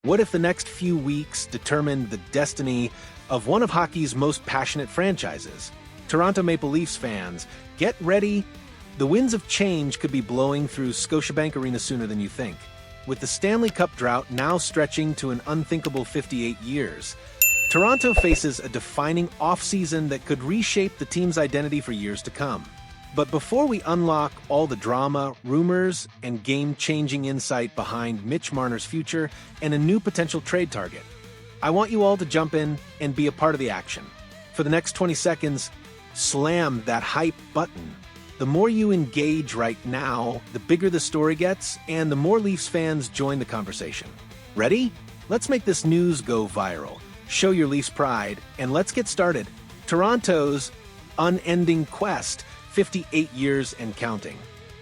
What if the next few weeks determined the destiny of one of hockey's most passionate franchises? Toronto Maple Leafs fans, get ready. The winds of change could be blowing through Scotiabank Arena sooner than you think. With the Stanley Cup drought now stretching to an unthinkable 58 years, Toronto faces a defining offseason that could reshape the team's identity for years to come. But before we unlock all the drama, rumors, and game-changing insight behind Mitch Marner's future and a new potential trade target, I want you all to jump in and be a part of the action. For the next 20 seconds, slam that hype button. The more you engage right now, the bigger the story gets, and the more Leafs fans join the conversation. Ready? Let's make this news go viral. Show your Leafs pride, and let's get started. Toronto's unending quest, 58 years and counting.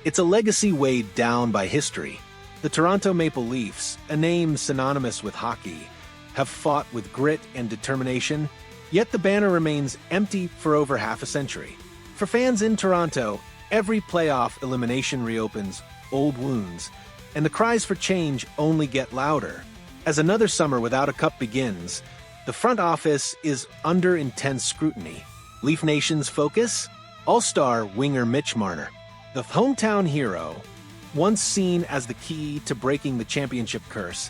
It's a legacy weighed down by history. The Toronto Maple Leafs, a name synonymous with hockey, have fought with grit and determination, yet the banner remains empty for over half a century. For fans in Toronto, every playoff elimination reopens old wounds, and the cries for change only get louder. As another summer without a cup begins, the front office is under intense scrutiny. Leaf Nation's focus? All-star winger Mitch Marner. The hometown hero, once seen as the key to breaking the championship curse,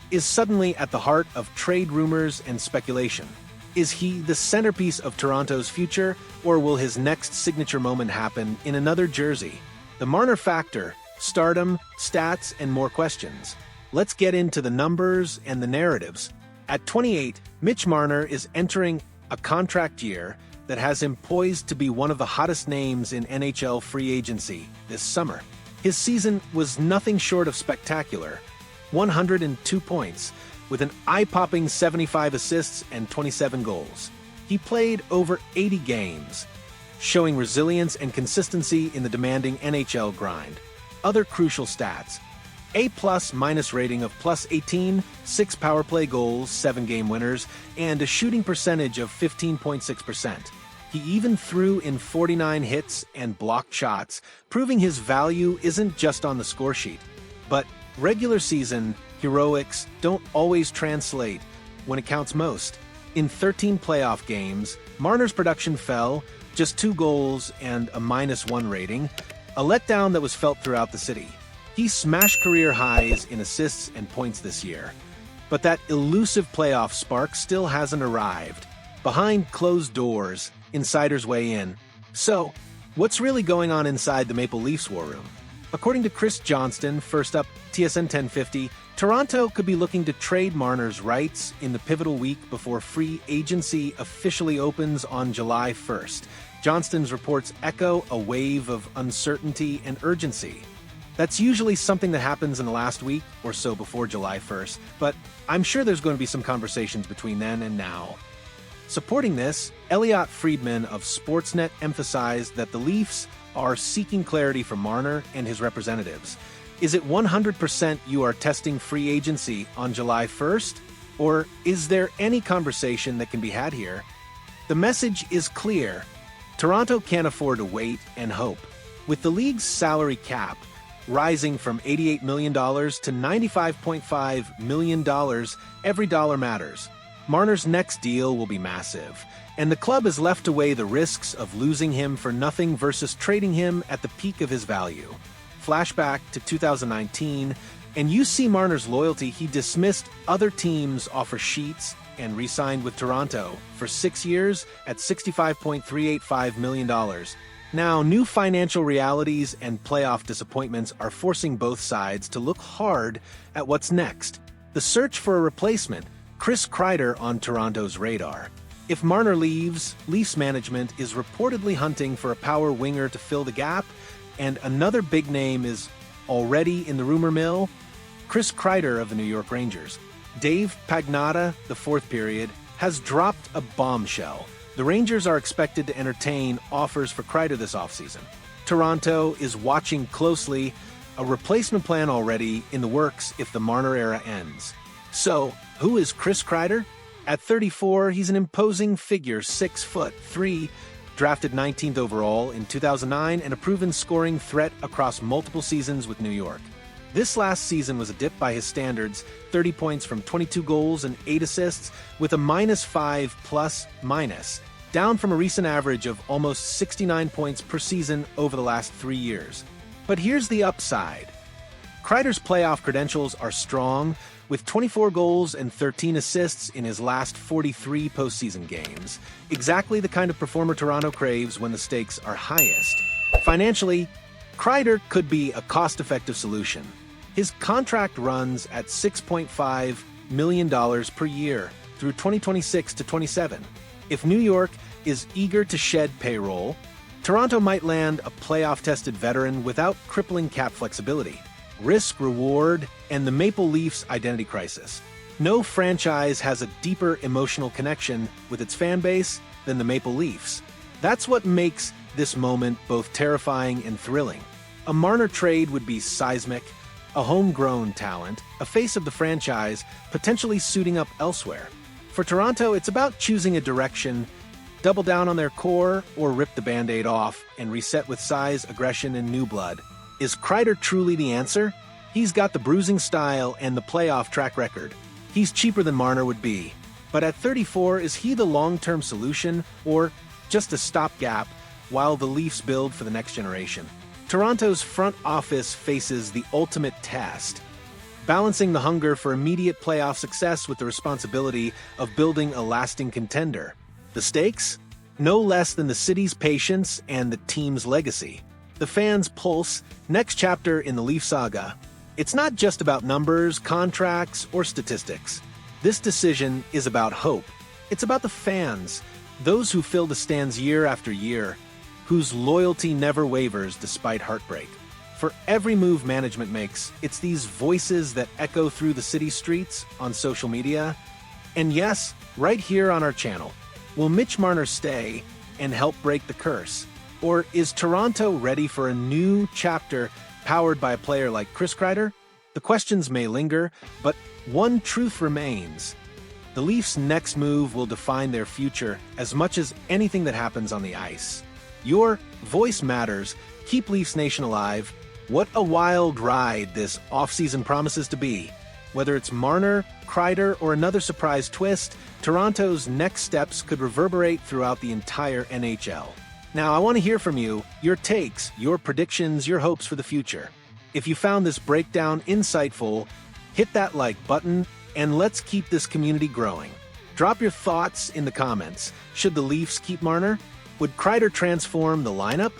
is suddenly at the heart of trade rumors and speculation. Is he the centerpiece of Toronto's future, or will his next signature moment happen in another jersey? The Marner factor, stardom, stats, and more questions. Let's get into the numbers and the narratives. At 28, Mitch Marner is entering a contract year that has him poised to be one of the hottest names in NHL free agency this summer. His season was nothing short of spectacular. 102 points, with an eye-popping 75 assists and 27 goals. He played over 80 games, showing resilience and consistency in the demanding NHL grind. Other crucial stats: A+- rating of +18, 6 power play goals, 7 game winners, and a shooting percentage of 15.6%. He even threw in 49 hits and blocked shots, proving his value isn't just on the score sheet. But regular season heroics don't always translate when it counts most. In 13 playoff games, Marner's production fell, just 2 goals and a -1 rating, a letdown that was felt throughout the city. He smashed career highs in assists and points this year, but that elusive playoff spark still hasn't arrived. Behind closed doors, insiders weigh in. So, what's really going on inside the Maple Leafs war room? According to Chris Johnston, first up, TSN 1050, Toronto could be looking to trade Marner's rights in the pivotal week before free agency officially opens on July 1st. Johnston's reports echo a wave of uncertainty and urgency. That's usually something that happens in the last week or so before July 1st, but I'm sure there's going to be some conversations between then and now. Supporting this, Elliot Friedman of Sportsnet emphasized that the Leafs are seeking clarity from Marner and his representatives. Is it 100% you are testing free agency on July 1st? Or is there any conversation that can be had here? The message is clear. Toronto can't afford to wait and hope. With the league's salary cap rising from $88 million to $95.5 million, every dollar matters. Marner's next deal will be massive, and the club is left to weigh the risks of losing him for nothing versus trading him at the peak of his value. Flashback to 2019, and you see Marner's loyalty. He dismissed other teams' offer sheets and re-signed with Toronto for 6 years at $65.385 million. Now, new financial realities and playoff disappointments are forcing both sides to look hard at what's next. The search for a replacement, Chris Kreider on Toronto's radar. If Marner leaves, Leafs management is reportedly hunting for a power winger to fill the gap, and another big name is already in the rumor mill, Chris Kreider of the New York Rangers. Dave Pagnotta, the fourth period, has dropped a bombshell. The Rangers are expected to entertain offers for Kreider this offseason. Toronto is watching closely, a replacement plan already in the works if the Marner era ends. So, who is Chris Kreider? At 34, he's an imposing figure, 6'3", drafted 19th overall in 2009 and a proven scoring threat across multiple seasons with New York. This last season was a dip by his standards, 30 points from 22 goals and 8 assists, with a -5 plus minus, down from a recent average of almost 69 points per season over the last 3 years. But here's the upside. Kreider's playoff credentials are strong, with 24 goals and 13 assists in his last 43 postseason games, exactly the kind of performer Toronto craves when the stakes are highest. Financially, Kreider could be a cost-effective solution. His contract runs at $6.5 million per year through 2026 to 27. If New York is eager to shed payroll, Toronto might land a playoff-tested veteran without crippling cap flexibility. Risk, reward, and the Maple Leafs' identity crisis. No franchise has a deeper emotional connection with its fan base than the Maple Leafs. That's what makes this moment both terrifying and thrilling. A Marner trade would be seismic, a homegrown talent, a face of the franchise, potentially suiting up elsewhere. For Toronto, it's about choosing a direction, double down on their core, or rip the Band-Aid off and reset with size, aggression, and new blood. Is Kreider truly the answer? He's got the bruising style and the playoff track record. He's cheaper than Marner would be. But at 34, is he the long-term solution, or just a stopgap while the Leafs build for the next generation? Toronto's front office faces the ultimate test, balancing the hunger for immediate playoff success with the responsibility of building a lasting contender. The stakes? No less than the city's patience and the team's legacy. The fans' pulse, next chapter in the Leaf saga. It's not just about numbers, contracts, or statistics. This decision is about hope. It's about the fans, those who fill the stands year after year, whose loyalty never wavers despite heartbreak. For every move management makes, it's these voices that echo through the city streets, on social media, and yes, right here on our channel. Will Mitch Marner stay and help break the curse? Or is Toronto ready for a new chapter powered by a player like Chris Kreider? The questions may linger, but one truth remains. The Leafs' next move will define their future as much as anything that happens on the ice. Your voice matters. Keep Leafs Nation alive. What a wild ride this offseason promises to be. Whether it's Marner, Kreider, or another surprise twist, Toronto's next steps could reverberate throughout the entire NHL. Now, I want to hear from you, your takes, your predictions, your hopes for the future. If you found this breakdown insightful, hit that like button, and let's keep this community growing. Drop your thoughts in the comments. Should the Leafs keep Marner? Would Kreider transform the lineup?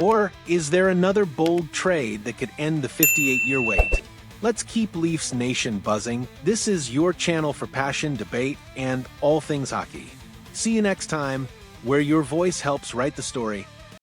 Or is there another bold trade that could end the 58-year wait? Let's keep Leafs Nation buzzing. This is your channel for passion, debate, and all things hockey. See you next time, where your voice helps write the story.